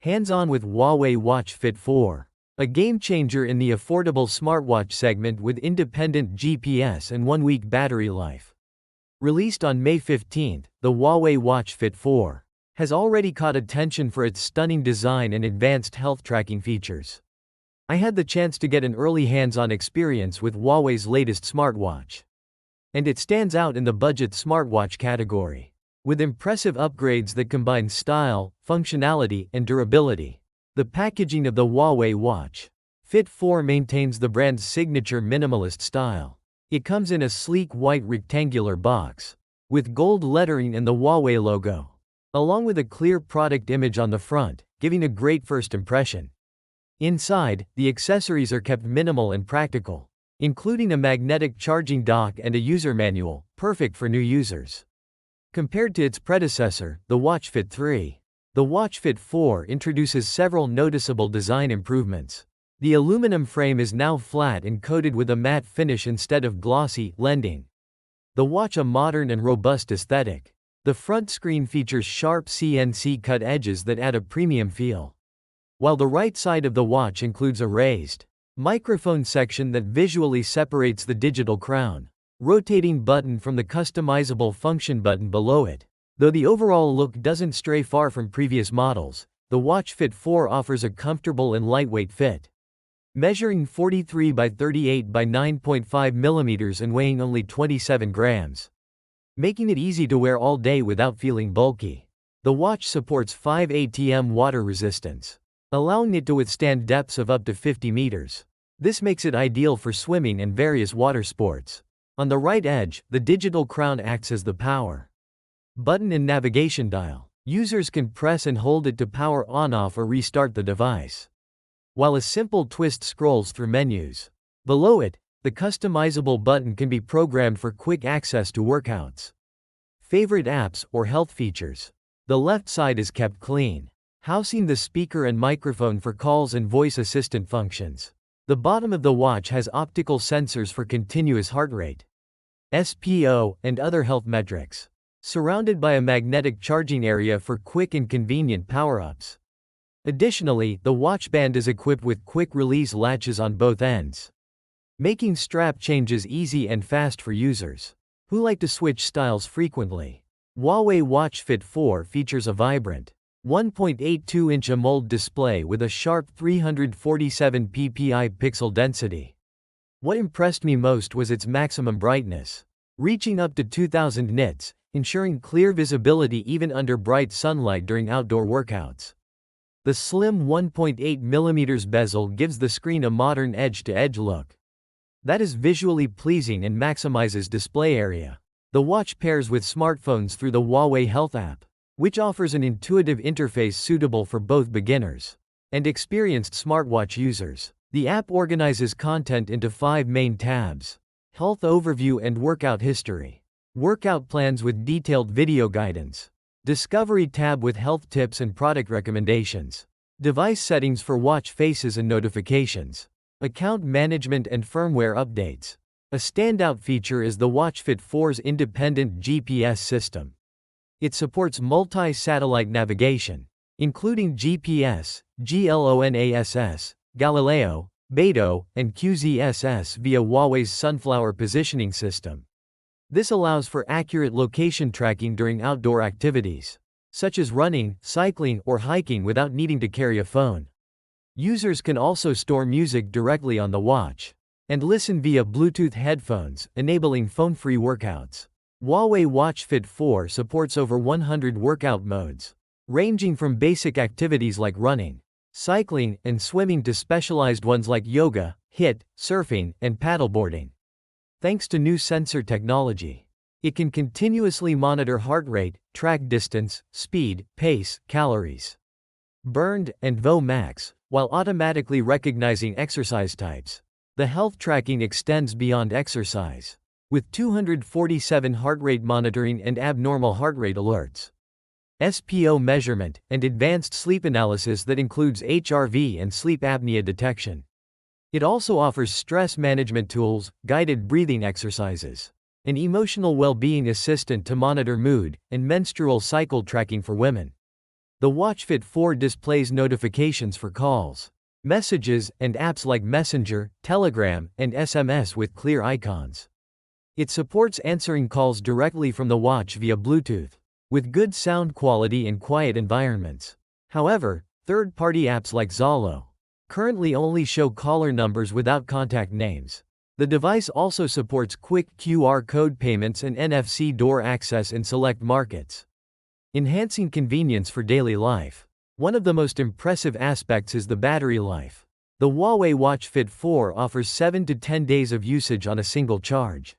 Hands-on with Huawei Watch Fit 4. A game-changer in the affordable smartwatch segment with independent GPS and 1-week battery life. Released on May 15, the Huawei Watch Fit 4 has already caught attention for its stunning design and advanced health tracking features. I had the chance to get an early hands-on experience with Huawei's latest smartwatch. And it stands out in the budget smartwatch category, with impressive upgrades that combine style, functionality, and durability. The packaging of the Huawei Watch Fit 4 maintains the brand's signature minimalist style. It comes in a sleek white rectangular box, with gold lettering and the Huawei logo, along with a clear product image on the front, giving a great first impression. Inside, the accessories are kept minimal and practical, including a magnetic charging dock and a user manual, perfect for new users. Compared to its predecessor, the Watch Fit 3, the Watch Fit 4 introduces several noticeable design improvements. The aluminum frame is now flat and coated with a matte finish instead of glossy, lending the watch a modern and robust aesthetic. The front screen features sharp CNC cut edges that add a premium feel, while the right side of the watch includes a raised microphone section that visually separates the digital crown rotating button from the customizable function button below it. Though the overall look doesn't stray far from previous models, the Watch Fit 4 offers a comfortable and lightweight fit. Measuring 43 by 38 by 9.5 mm and weighing only 27 grams, making it easy to wear all day without feeling bulky. The watch supports 5 ATM water resistance, allowing it to withstand depths of up to 50 meters. This makes it ideal for swimming and various water sports. On the right edge, the digital crown acts as the power button and navigation dial. Users can press and hold it to power on-off or restart the device, while a simple twist scrolls through menus. Below it, the customizable button can be programmed for quick access to workouts, favorite apps, or health features. The left side is kept clean, housing the speaker and microphone for calls and voice assistant functions. The bottom of the watch has optical sensors for continuous heart rate, SPO, and other health metrics, surrounded by a magnetic charging area for quick and convenient power-ups. Additionally, the watch band is equipped with quick-release latches on both ends, making strap changes easy and fast for users who like to switch styles frequently. Huawei Watch Fit 4 features a vibrant 1.82-inch AMOLED display with a sharp 347 ppi pixel density. What impressed me most was its maximum brightness, reaching up to 2000 nits, ensuring clear visibility even under bright sunlight during outdoor workouts. The slim 1.8 mm bezel gives the screen a modern edge-to-edge look that is visually pleasing and maximizes display area. The watch pairs with smartphones through the Huawei Health app, which offers an intuitive interface suitable for both beginners and experienced smartwatch users. The app organizes content into 5 main tabs: Health Overview and Workout History, Workout Plans with detailed video guidance, Discovery tab with health tips and product recommendations, Device Settings for watch faces and notifications, Account Management and Firmware Updates. A standout feature is the Watch Fit 4's independent GPS system. It supports multi-satellite navigation, including GPS, GLONASS, Galileo, Beidou, and QZSS via Huawei's Sunflower positioning system. This allows for accurate location tracking during outdoor activities, such as running, cycling, or hiking without needing to carry a phone. Users can also store music directly on the watch and listen via Bluetooth headphones, enabling phone-free workouts. Huawei Watch Fit 4 supports over 100 workout modes, ranging from basic activities like running, cycling, and swimming to specialized ones like yoga, HIIT, surfing, and paddleboarding. Thanks to new sensor technology, it can continuously monitor heart rate, track distance, speed, pace, calories burned, and VO max, while automatically recognizing exercise types. The health tracking extends beyond exercise, with 247 heart rate monitoring and abnormal heart rate alerts, SPO measurement, and advanced sleep analysis that includes HRV and sleep apnea detection. It also offers stress management tools, guided breathing exercises, an emotional well-being assistant to monitor mood, and menstrual cycle tracking for women. The Watch Fit 4 displays notifications for calls, messages, and apps like Messenger, Telegram, and SMS with clear icons. It supports answering calls directly from the watch via Bluetooth, with good sound quality in quiet environments. However, third-party apps like Zalo currently only show caller numbers without contact names. The device also supports quick QR code payments and NFC door access in select markets, enhancing convenience for daily life. One of the most impressive aspects is the battery life. The Huawei Watch Fit 4 offers 7 to 10 days of usage on a single charge,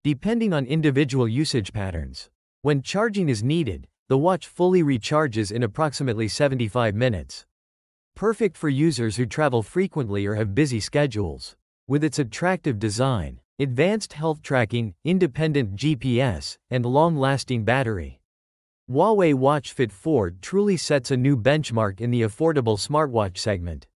depending on individual usage patterns. When charging is needed, the watch fully recharges in approximately 75 minutes. Perfect for users who travel frequently or have busy schedules. With its attractive design, advanced health tracking, independent GPS, and long-lasting battery, Huawei Watch Fit 4 truly sets a new benchmark in the affordable smartwatch segment.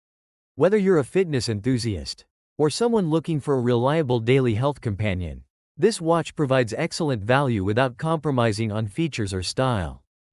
Whether you're a fitness enthusiast or someone looking for a reliable daily health companion, this watch provides excellent value without compromising on features or style.